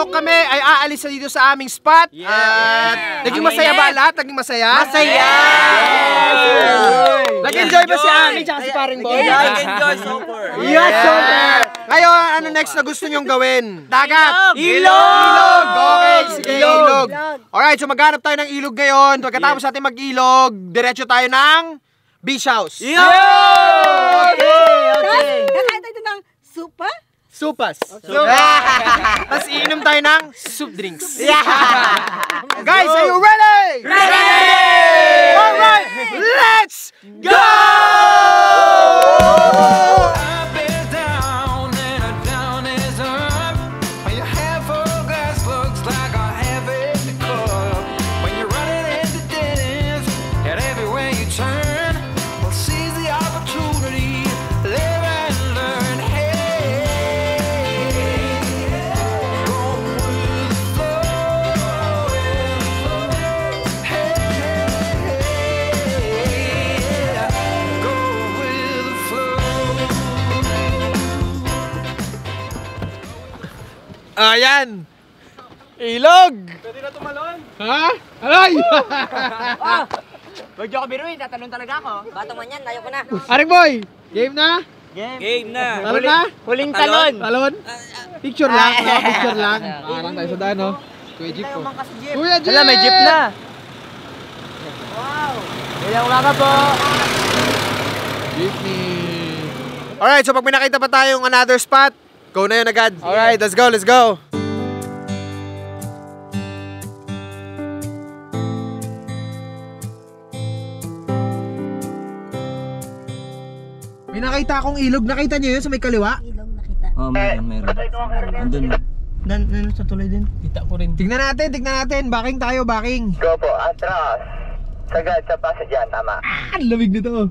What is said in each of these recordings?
Alok kami ay aalis na dito sa aming spot. At naging masaya ba lahat? Naging masaya? Masaya! Nag-enjoy ba si Ami tsaka si Paring Boy? Nag-enjoy super. Yes, super! Ngayon, ano next na gusto nyong gawin? Dagat! Ilog! Ilog! Okay, sige, ilog. Alright, so maghanap tayo ng ilog ngayon. Pagkatapos natin mag-ilog, diretso tayo ng beach house. Okay! Kakain tayo ng supa? Supas. Tapos iinom tayo ng soup drinks. Guys, are you ready? Ready! Alright, let's go! Ayan! Ilog! Pwede na tumalon? Ha? Alay! Huwag niyo ako biruin, tatalon talaga ako. Bato man yan, ayaw ko na. Aring boy! Game na? Game na. Talon na? Huling talon. Talon? Picture lang, picture lang. Parang tayo sa daan, no? Kuya Jeep ko. Kuya Jeep! Wala, may jeep na. Wow! Kuya, wala ka po. Jeepney. Alright, so pag may nakita pa tayong another spot, go na yun agad. Alright, let's go, let's go. May nakita akong ilog. Nakita niyo yun sa may kaliwa? Ilong nakita. Oh, meron. Andun. Nan sa tuloy din. Kita ko rin. Tignan natin. Backing tayo, backing. Go po, atras. Sagad sa paso dyan, tama. Ang lamig nito.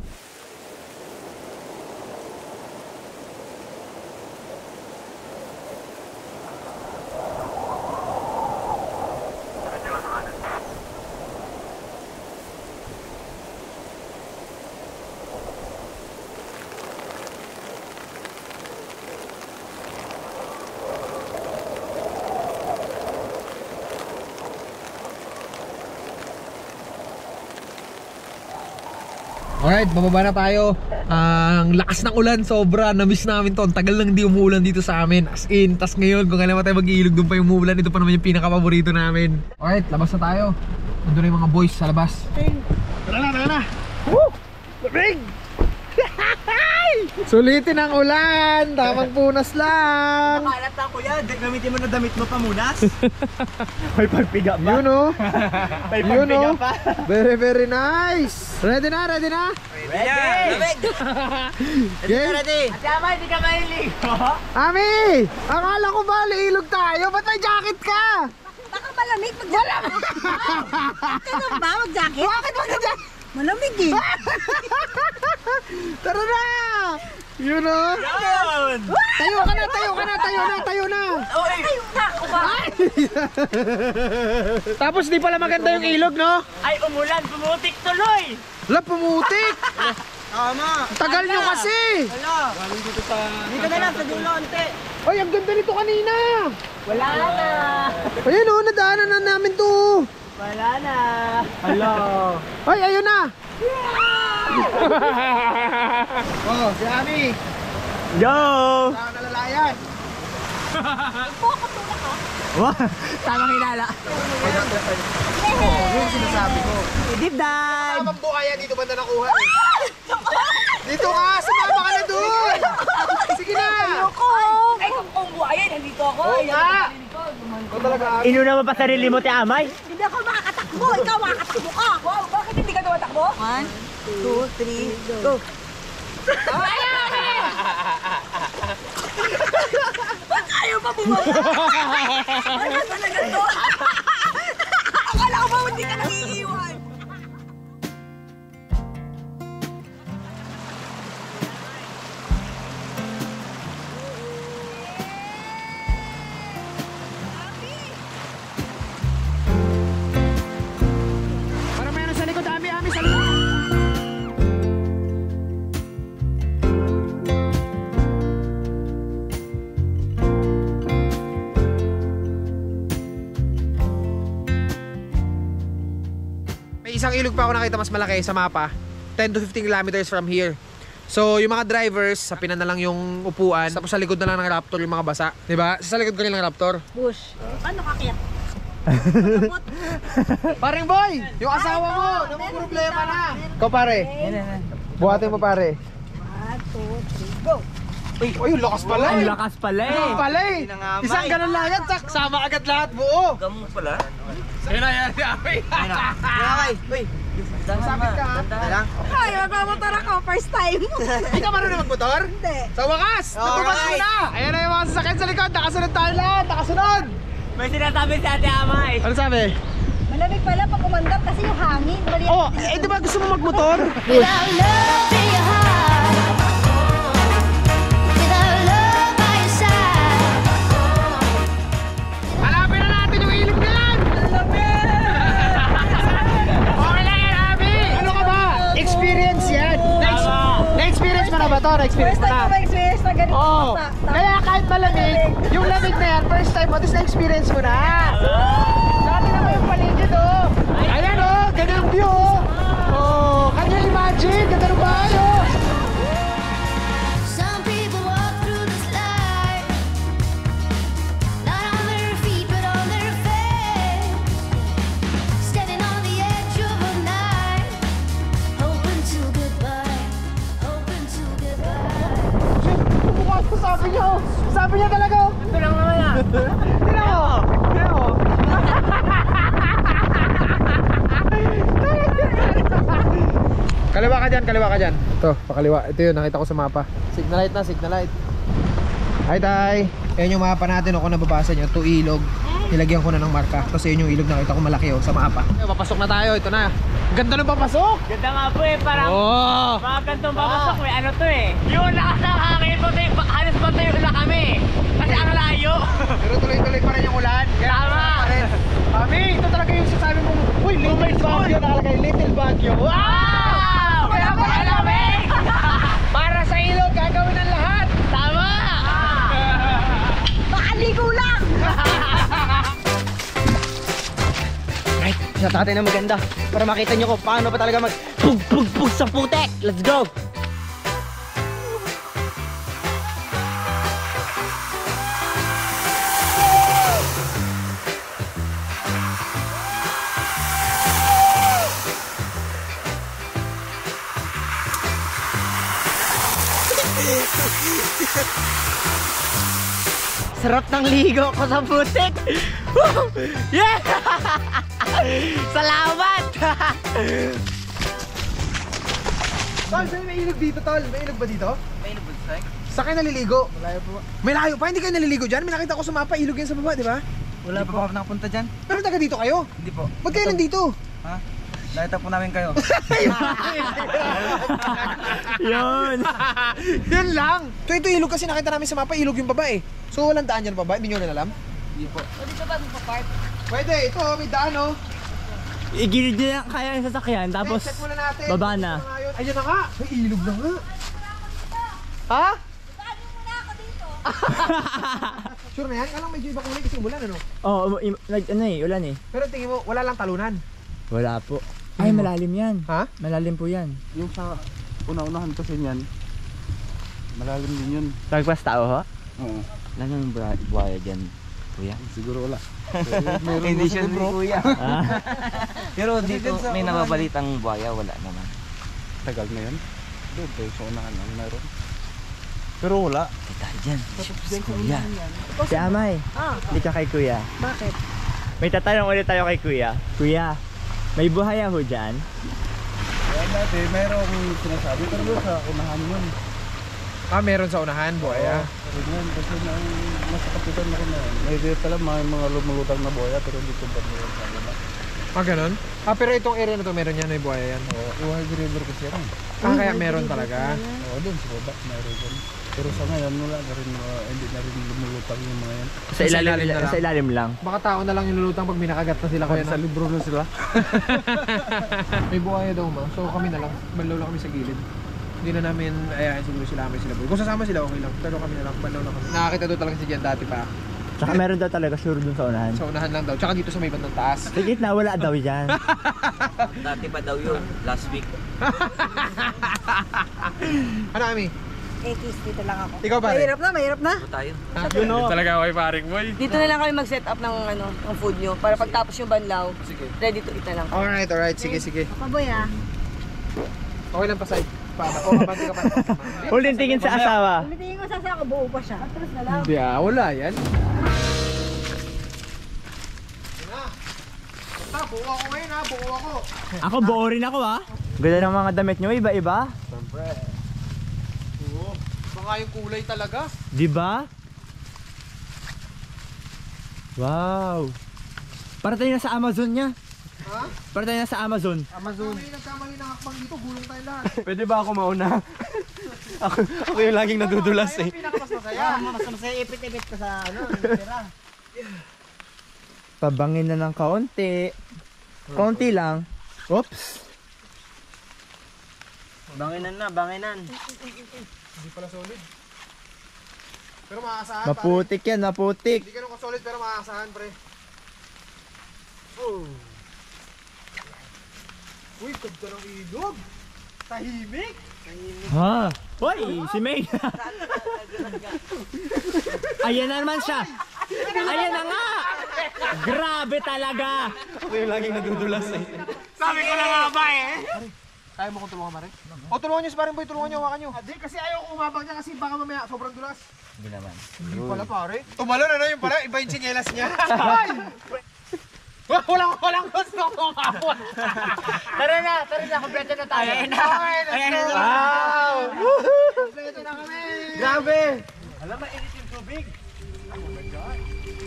Alright, bababa na tayo. Ang lakas ng ulan, sobra. Na-miss namin to. Ang tagal lang hindi umuulan dito sa amin. As in, tas ngayon, kung kailan tayo mag-iilog, doon pa yung umuulan. Ito pa naman yung pinaka-paborito namin. Alright, labas na tayo. Nandun na yung mga boys sa labas. Tara na. Woo! Lamig! Sulitin ang ulan. Tamang punas lang. Makalat na kuya, gamitin mo na damit mo pamunas. May pagpiga pa. You know? May You pagpiga know? pa. Very, very nice. Ready na? Ready! Game? Ready! At tama, hindi ka maliligo. Ami! Akala ko ba liilog tayo? Ba't may jacket ka? Baka malamig mag-jacket. Kaya ba mag-jacket? Bakit mag-jacket? Malamig eh. Tara na! You know? Yun! Tayo na! Tayo na. Oy! Uba. Tapos di pala maganda yung ilog, no? Ay, umulan, pumutik tuloy! Wala, pumutik! Tama! Tagal nyo kasi! Wala! Dito na lang, sa dulo, ante! Ay, ang ganda nito kanina! Wala na! Ayun o, nadaanan na namin to! Wala na! Hello! Ay, ayun na! Oh, si Ami! Go! Saan nalalayan? Wow! Tamang hinala! Oo, yun sinasabi ko. Deep dive! Tamang bukaya dito banda nakuha eh. Dito ka! Sumama ka na doon! Sige na! Ayoko. Ay, kung buhay, nandito ako. Oo nga! Ito talaga Ami. Inuna mo pa sarili mo, ti Amay? Hindi ako makakatakbo. Ikaw makakatakbo ka. Wow, bakit hindi ka tumatakbo? 1, 2, 3, go. Ba't ayaw pa bumaba? Ano talaga to? Akala ko ba hindi ka nangiiwan? Para meron sa likod, Ami, sa likod! May isang ilog pa ako nakita mas malaki sa mapa. 10 to 15 kilometers from here. So, yung mga drivers, sapin na lang yung upuan. Tapos sa likod na lang ng Raptor yung mga basa. Diba? Sa likod ko rin ng Raptor. Bush. Paano kakit? Paring boy! Yung asawa mo! Namang problema na! Ikaw pare. Buhatin mo pare. 1, 2, 3, go! Uy, lakas pala eh! Lakas pala eh. Lakas pala eh! Isang ganun lang yan, tsak! Sama agad lahat, buo! Gamo pala. Ayun na yan, Ami! Uy. Masabit ka ha? Ay, magmamotor ako. First time. Hindi ka marunong magmotor? Hindi. Sa wakas! Natubas mo na! Ayan na yung mga sasakyan sa likod! Nakasunod tayo lahat! Nakasunod! May sinasabi si Ate Amay. Ano sabi? Malamig pala pag umandar kasi yung hangin. Oh, eh di ba gusto mo magmotor? Without love in your heart, without love by your side. Hanapin na natin yung ilog na yan! Okay lang yan, Abi! Ano ka ba? Experience yan! Na-experience mo na ba to? Na-experience First mo time na? ko ma-experience na ganito. Oo! Kaya kahit malamig, yung lamig na yan, first time mo, tapos na-experience mo na! Dati naman yung paligid, oh! Ayan, oh! Ganyan ang view, oh! Oh! Can you imagine? Ganda ng bahay, oh! Some people walk through this life, not on their feet but on their face, standing on the edge of a night, hoping to goodbye, hoping to goodbye. Bukas ko sabi niyo! Sabi niya talaga! Ito lang naman yan. Tignan mo! Tignan mo! Kaliwa ka dyan, kaliwa ka dyan. Ito, pakaliwa. Ito yun, nakita ko sa mapa. Signal light na, signal light. Hi, Tay! Yan yung mapa natin, kung nababasa nyo. Ito ilog. Nilagyan ko na ng marka. Tapos yun yung ilog na nakita ko malaki sa mapa. Papasok na tayo, ito na. Ganda ng papasok! Ganda nga po eh. Parang Oh! mga gantong papasok. May ano to eh. Yung lakas ng hangin po tayo. Halos pa tayo na kami. Kasi ang layo. Pero tuloy-tuloy pa rin yung ulan. Kaya Tama. pa rin. Mami, ito talaga yung sasabi mo. Uy, little bagyo nakalagay. Little bagyo. Wow! Kaya pa alamig! Para sa ilog, gagawin ang lahat. Tama! Makaligo lang! Right, shot natin na maganda. Para makita nyo kung paano pa talaga mag-pug-pug-pug sa putek. Let's go! Sarap ng ligo ko sa putik. Woo! Yeah! Salamat! Tol, may ilog dito, Tol. May ilog ba dito? May ilog ba? Saan kayo naliligo? Malayo po. May layo pa? Hindi kayo naliligo dyan? May nakita ko sa mapa, ilog yan sa baba, di ba? Wala pa ako nakapunta dyan. Pero taga dito kayo? Hindi po. Ba't kayo nandito? Ha? Nakita po namin kayo. Yun! Yan lang! Ito ilog kasi nakita namin sa mapa, ilog yung baba eh. So walang daan dyan baba, hindi nyo rin alam? Hindi po. Pwede ka ba magpa-park? Pwede, ito may daan oh. Igilid nyo lang kaya yung sasakyan, tapos check muna natin. baba na. Ayun na nga, may ilog na nga. Ha? Saan yung muna ako dito? Sure na yan? Alang medyo iba kulay kasi umulan ano? Oo, ano eh, ulan eh. Pero tingin mo, wala lang talunan. Wala po. Ay, malalim yan. Ha? Malalim po yan. Yung sa una-unahan kasi niyan, malalim din yun. Tagpas tao ho? Oo. Ano yung buhaya dyan, kuya? Siguro wala. Hindi siya ni Kuya. Pero dito sa may unahan. nababalitang buhaya, wala naman. Tagal na yun. Doon tayo sa unahan ang meron. Pero wala. Kita dyan, si Kuya. Si Amay, hindi ka kay kuya. Bakit? May tatanong ulit tayo kay kuya. Kuya, may buhaya ho dyan? Kaya dati, mayroong sinasabi. Pero doon sa unahan yun. Ah, meron sa unahan, buhaya. Pero yun, kasi nasa kapitan na rin na yun. May dito lang mga lumulutang na boya, pero dito ba meron sa unahan? Ah, ganun? Ah, pero itong area na to, meron yan, may buhaya yan. Oo, Iwahig River kasi yan. Ah, kaya meron talaga. Oo, doon sa baba, mayroon yun. Pero sa ngayon, wala na rin, hindi na rin lumulutang yung mga yan. Sa ilalim, na lang. sa ilalim lang. Baka tao na lang yung lulutang pag minakagat na sila kaya Sa na. libro na sila. May buhaya daw ma. So kami na lang. Banlaw lang kami sa gilid. Hindi na namin ayahin siguro sila kami sila boy. Kung sasama sila okay lang. Pero kami na lang. Banlaw lang kami. Nakakita doon talaga si Jan dati pa. Tsaka meron daw talaga sure dun sa unahan. Sa unahan lang daw. Tsaka dito sa may bandang taas. Sa gitna, wala daw dyan. Dati pa daw yun, last week. Ano kami? Kiss, dito lang ako. Ikaw pare? Mahirap na. Ito tayo. Yun talaga ako paring boy. Dito na lang kami mag-set up ng ng food nyo para pagtapos yung banlaw, ready to eat na lang. Alright. Sige. Paboy ah. Okay lang pa side. Kabante ka pa. Huling tingin sa asawa. Tingin ko sasa ako, buo pa siya. Atras na lang. Hindi wala yan. Buo ako ngayon buo ako. Ako, buo rin ako Ganda ng mga damit nyo, iba-iba. Siyempre. Oo. Baka yung kulay talaga. Diba? Wow. Para tayo na sa Amazon niya. Ha? Para tayo na sa Amazon. Amazon. Kami nagkamali ng hakbang dito, gulong tayo lahat. Pwede ba ako mauna? ako yung laging nadudulas Ay, ang pinakamas masaya. Mas masaya ipit-ipit ka sa tira. Pabangin na ng kaunti. Kaunti lang. Oops. Banginan na, banginan. Hindi pala solid. Pero maaasahan Maputik yan, maputik. Hindi ganun ka-solid pero maaasahan pre. Oh. Uy, ganda ng ilog. Tahimik. Ha? Hoy, si May. Ayan na naman siya. Ayan na nga. Grabe talaga. Ako yung laging nadudulas Sabi ko na nga ba Kaya mo kong tulungan, Mare? O tulungan niyo si Paring Boy, tulungan niyo, hawakan niyo. Hindi, kasi ayaw ko umabang niya kasi baka mamaya sobrang dulas. Hindi naman. Hindi pala, pare. Tumalo na yung pala, iba yung tsinelas niya. Walang gusto ko umabot. Tara na, kompleto na tayo. Ayan na. Wow! Kompleto na kami. Grabe. Alam, mainit yung tubig.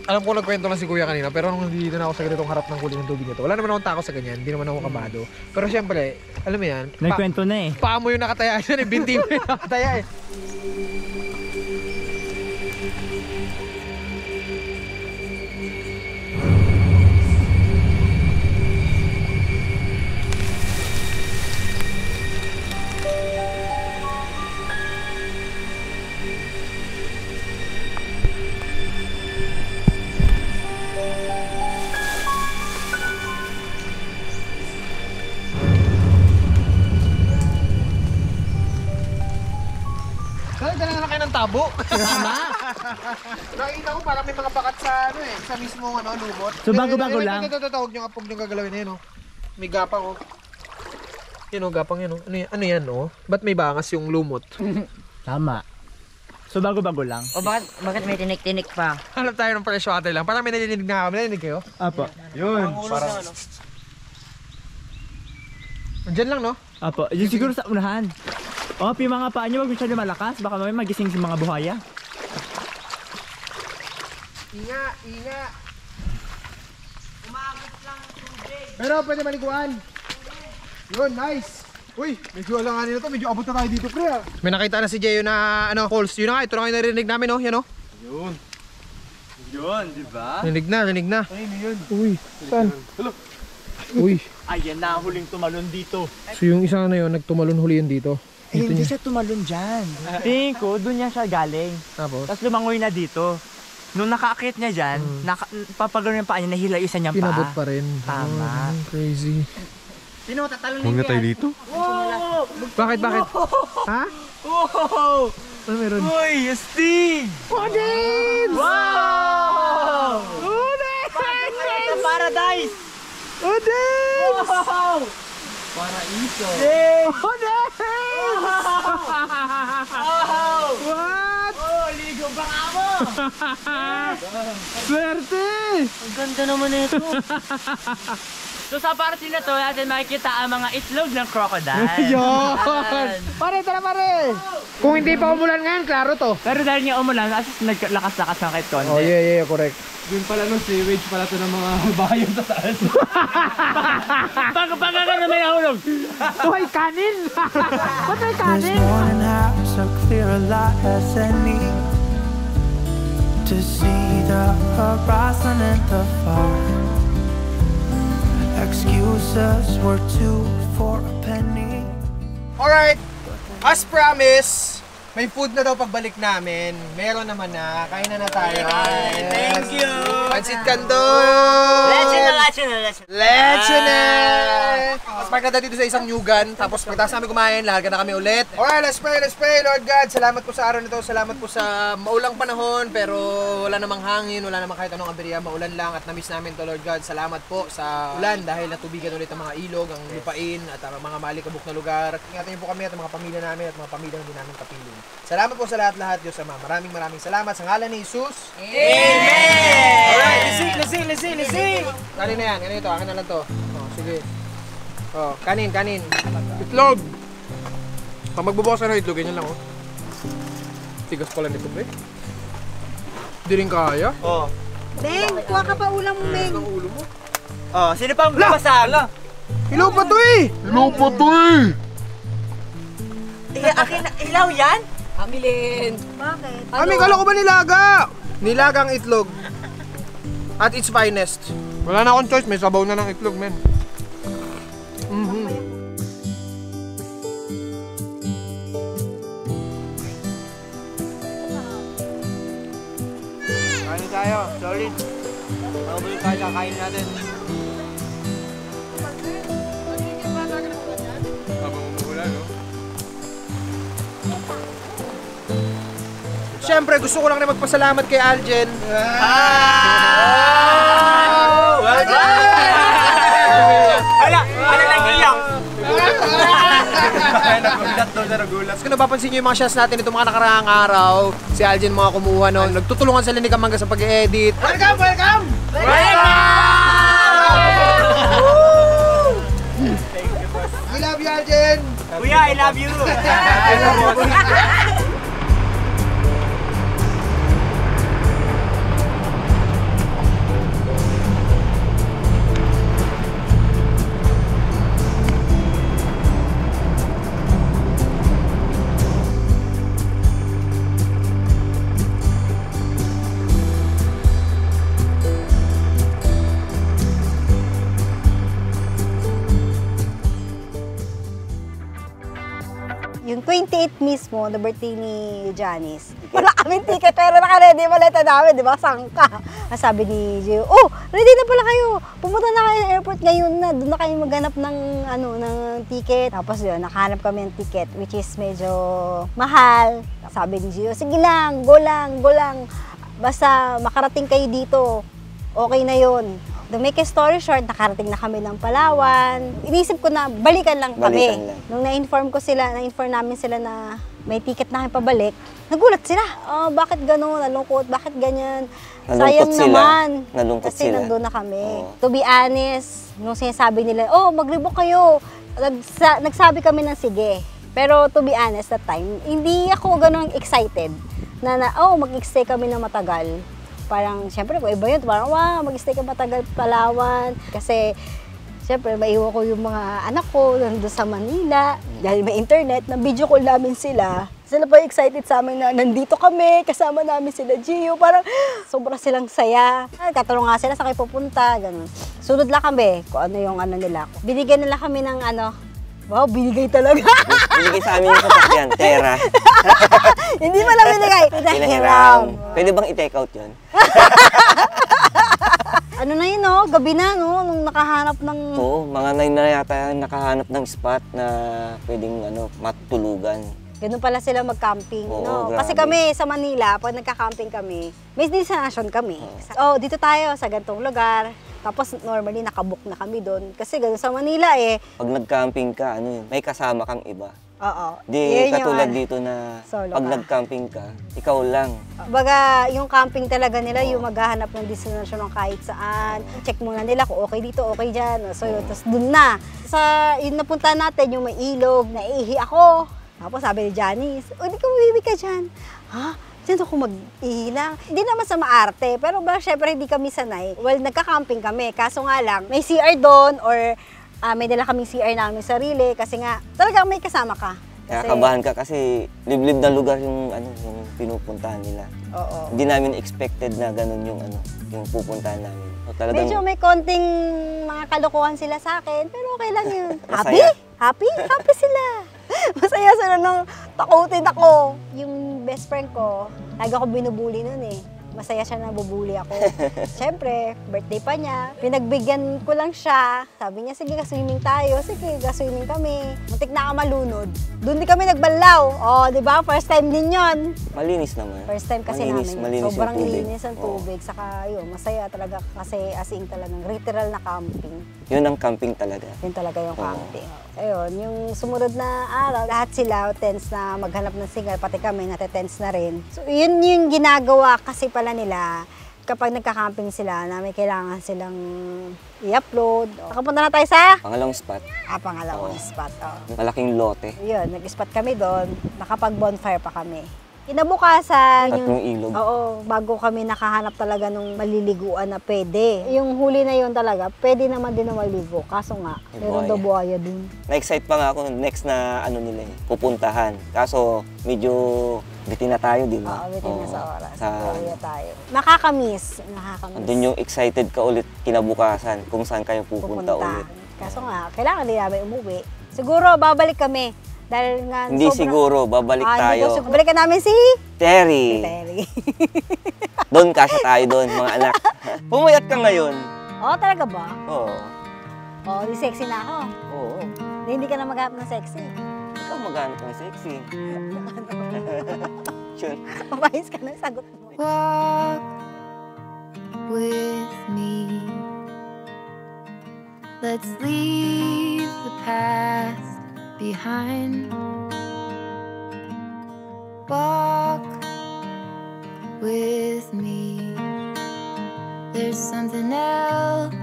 Alam ko nagkwento lang si Kuya kanina, pero nung nandito na ako sa ganitong harap ng kulay ng tubig nito, wala naman akong takot sa ganyan, hindi naman ako kabado. Pero syempre, alam mo yan, Nagkwento na paa mo yung nakataya yan binti mo yung nakataya Dala na kayo ng tabo. Nakita ko parang may mga bakat sa sa mismong lumot. So bago-bago lang. Ito, huwag nyo gagalawin na yun May gapang Yun gapang yun Ano yan Ba't may bangas yung lumot? Tama. So bago-bago lang. O bakit may tinik-tinik pa? Hanap tayo ng fresh water lang. Parang may nalinig na kami. Nalinig kayo? Apo. Yun. Parang Diyan lang Apo. Yun siguro sa unahan. Yung mga paa nyo, wag masyado malakas. Baka mamaya magising si mga buhaya. Inga. Umagot lang tubig. Pero pwede maliguan. Yun, nice. Uy, medyo alanganin na to. Medyo abot na tayo dito, pre. May nakita na si Jeyo na falls. Yun na nga, ito na kayo narinig namin, yan Yun, di ba? Rinig na. Ay, yun. Uy, saan? Uy. Ayan na, huling tumalon dito. So yung isa na yun, nagtumalon huli yun dito. Hindi siya tumalon dyan. Tingin ko, doon niya siya galing. Tapos? Tapos lumangoy na dito. Nung nakaakyat niya dyan, papagano yung paa niya, nahila isa niyang paa. Pinabot pa rin. Tama. Crazy. Sino tatalon Huwag na tayo dito. Bakit? Ha? Wow! Ano meron? Uy, Steve! Odin! Wow! Paradise! Odin! Wow! Paraiso. Odin! Wow! What? Oh, ligo ba nga mo? Swerte! Ang ganda naman ito. So sa party na to, natin makikita ang mga itlog ng crocodile. Yun! Pare, tara pare! Kung hindi pa umulan ngayon, klaro to. Pero dahil nga umulan, as naglakas-lakas ng kahit konti. Oh, yeah, correct. Yun pala nung sewage pala to ng mga bayan sa taas. Pag na may nahulog. Uy, kanin! Ba't may kanin? This morning has a clear light as any to see the horizon and the far. Excuses were two for a penny. Alright, as promised, May food na daw pagbalik namin. Meron naman na. Kain na tayo. Thank you. Pansit Canton! Leche na! Tapos pagkata dito sa isang nyugan, tapos pagkatapos namin kumain, lahat na kami ulit. Alright, let's pray, Lord God. Salamat po sa araw nito, salamat po sa maulang panahon, pero wala namang hangin, wala namang kahit anong aberya, maulan lang at na-miss namin to, Lord God. Salamat po sa ulan dahil natubigan ulit ang mga ilog, ang lupain at ang mga malikabok na lugar. Ingatan niyo po kami at ang mga pamilya namin at mga pamilya hindi namin kapiling. Salamat po sa lahat-lahat, Diyos Ama. Maraming salamat sa ngalan ni Jesus. Amen! Alright, lisi. Kanin na yan, ganito, akin na lang to. Oh, sige. Oh, kanin. Itlog! Pag magbubukas ka ng itlog, ganyan lang, oh. Tigas pala nito, pre. Hindi rin kaya. Oh. Beng, kuha ka pa ulam mo, Beng. Ang ulo mo. Oh, sino pang babasag? Ilaw pa to eh! Ilaw yan? Amilin. Bakit? Ami, kala ko ba nilaga? Nilagang itlog. At its finest. Wala na akong choice, may sabaw na ng itlog, men. Kain tayo, solid. Mabulit tayo kakain natin. Habang umuulan, no? Siyempre, gusto ko lang na magpasalamat kay Aljen. Ano lang iyak? Kung napapansin nyo yung mga shots natin itong mga nakaraang araw, si Aljen mga kumuha nun. Nagtutulungan sila ni Kamangga sa pag-edit. Welcome! I love you, Aljen! Kuya, I love you! Yung 28 mismo, the birthday ni Janice. Wala kaming ticket, pero naka-ready maleta namin, di ba? Sangka. Sabi ni Gio, oh, ready na pala kayo. Pumunta na kayo ng airport ngayon na. Doon na kayo maghanap ng, ng ticket. Tapos yun, nakahanap kami ng ticket, which is medyo mahal. Sabi ni Gio, sige lang, go lang. Basta makarating kayo dito. Okay na yun. To make a story short, nakarating na kami ng Palawan. Inisip ko na balikan lang kami. Nung na-inform namin sila na may ticket na kami pabalik, nagulat sila. Oh, bakit gano'n? Nalungkot? Bakit ganyan? Sayang naman. Kasi nandun na kami. To be honest, nung sinasabi nila, oh, mag-rebook kayo. Nagsabi kami ng sige. Pero to be honest, that time, hindi ako gano'n excited na mag-stay kami ng matagal. Parang, syempre, kung iba yun, parang, wow, mag-stay ka matagal Palawan. Kasi, syempre, maiwan ko yung mga anak ko nandun sa Manila. Dahil may internet, na-video call namin sila. Sila pa excited sa amin na nandito kami, kasama namin sila Gio. Parang, sobra silang saya. Katanong nga sila, saan kayo pupunta, gano'n. Sunod lang kami kung ano yung nila. Binigyan nila kami ng wow, binigay talaga. Binigay sa amin yung sasakyan, pera. Hindi pala binigay. Pinahiram. Pwede bang i-take out yun? Ano na yun, gabi na, nung nakahanap ng... Oo, mga 9 na yata nakahanap ng spot na pwedeng matulugan. Ganun pala sila mag-camping, Oo, Kasi kami sa Manila, pag nagka-camping kami, may destination kami. Oh, dito tayo sa gantong lugar. Tapos normally nakabook na kami doon. Kasi gano'n sa Manila Pag nag-camping ka, may kasama kang iba. Oo. Di katulad dito na solo pag ka. nag-camping ka, ikaw lang. Baga, yung camping talaga nila, yung maghahanap ng destination ng kahit saan. Check muna nila kung okay dito, okay dyan. So yun, tapos dun na. Sa yung napunta natin, yung may ilog, naihi ako. Tapos sabi ni Janice, di ka mabibi ka dyan. Ha? Diyan ako mag-ihilang. Hindi naman sa maarte, pero syempre hindi kami sanay. Well, nagka-camping kami, kaso nga lang, may CR doon or may dala kaming CR namin sarili kasi nga, talagang may kasama ka. Kaya kabahan ka kasi liblib na lugar yung pinupuntahan nila. Oo. Hindi namin expected na ganun yung yung pupuntahan namin. So, talagang Medyo may konting mga kalokohan sila sa akin, pero okay lang yun. Happy? Masaya. Happy? Happy sila. Masaya sila nung Takutin ako. Yung best friend ko, lagi ako binubuli nun eh. Masaya siya na bubuli ako. Siyempre, birthday pa niya. Pinagbigyan ko lang siya. Sabi niya, sige, ka-swimming tayo. Sige, ka-swimming kami. Muntik na ako malunod. Doon din kami nagbalaw. Oh, di ba? First time din yon. Malinis naman. First time kasi Malinis namin. Sobrang yung tubig. linis ang tubig. Saka yun, masaya talaga kasi as in talagang literal na camping. Yun ang camping talaga. Yun talaga yung camping. Ayun, yung sumunod na araw, lahat sila tents na maghanap ng signal, pati kami nate-tents na rin. So yun yung ginagawa kasi pala nila kapag nagka-camping sila na may kailangan silang i-upload. Nakapunta na tayo sa Pangalawang spot, pangalawang spot. Oh. malaking lote. Yun, nag-spot kami doon, nakapag-bonfire pa kami. Kinabukasan, Tatlong ilog. oo, bago kami nakahanap talaga nung maliliguan na pwede. Yung huli na yun talaga, pwede naman din na maligo. Kaso nga, May meron daw buhaya dun. Na-excite pa nga ako next na ano nila pupuntahan. Kaso medyo bitin na tayo, di ba? Oo, bitin na sa oras. Sa, Uwi tayo. Nakakamiss. andun yung excited ka ulit kinabukasan kung saan kayo pupunta ulit. Kaso nga, kailangan din namin umuwi. Siguro, babalik kami. Dahil nga, Hindi siguro, babalik tayo. Babalikan namin si Terry! Terry. Doon kasya tayo doon, mga anak. Pumayat ka ngayon. Oo, talaga ba? Oo. Oo, di sexy na ako. Oo. Hindi ka na maghanap ng sexy. Ikaw maghanap ng sexy. Yun. Mabahis ka na sagot mo. Walk with me. Let's leave the past behind. Walk with me. There's something else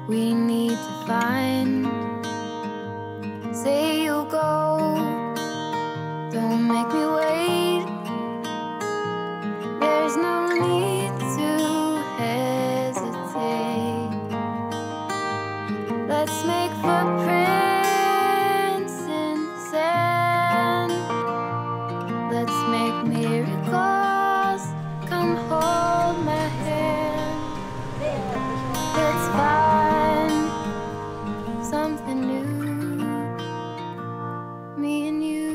we need to find. Say you'll go, don't make me wait. There's no need to hesitate. Let's make footprints in sand. Let's make miracles. Come hold my hand. Let's find something new. Me and you.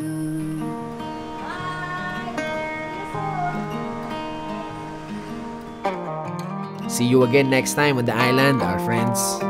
See you again next time on the island, our friends.